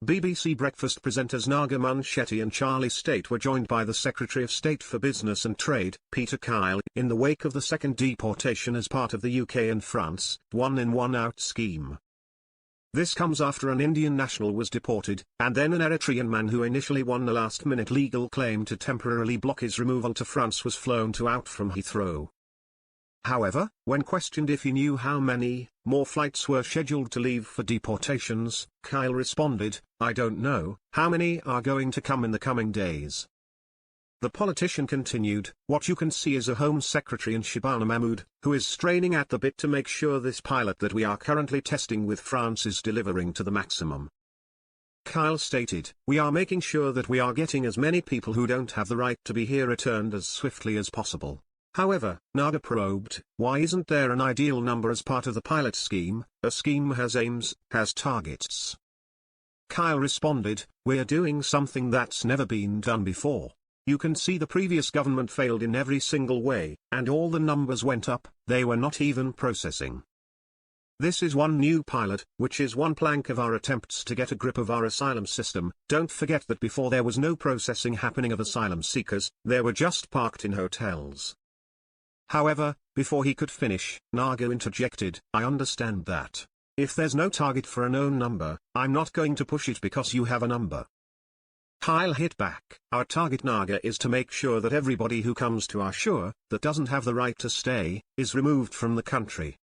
BBC breakfast presenters Naga, Munchetty and Charlie State were joined by the Secretary of State for Business and Trade, Peter Kyle, in the wake of the second deportation as part of the UK and France one-in one-out scheme. This comes after an Indian national was deported, and then an Eritrean man who initially won a last-minute legal claim to temporarily block his removal to France was flown out from Heathrow. However, when questioned if he knew how many more flights were scheduled to leave for deportations, Kyle responded, "I don't know how many are going to come in the coming days." The politician continued, "What you can see is a Home Secretary in Shabana Mahmood, who is straining at the bit to make sure this pilot that we are currently testing with France is delivering to the maximum." Kyle stated, "We are making sure that we are getting as many people who don't have the right to be here returned as swiftly as possible." However, Naga probed, "Why isn't there an ideal number as part of the pilot scheme? A scheme has aims, has targets." Kyle responded, "We're doing something that's never been done before. You can see the previous government failed in every single way, and all the numbers went up, they were not even processing. This is one new pilot, which is one plank of our attempts to get a grip of our asylum system. Don't forget that before there was no processing happening of asylum seekers, they were just parked in hotels." However, before he could finish, Naga interjected, "I understand that. If there's no target for a known number, I'm not going to push it because you have a number." Kyle hit back, "Our target, Naga, is to make sure that everybody who comes to our shore, that doesn't have the right to stay, is removed from the country.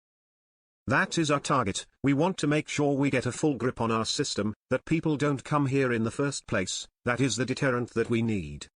That is our target. We want to make sure we get a full grip on our system, that people don't come here in the first place. That is the deterrent that we need."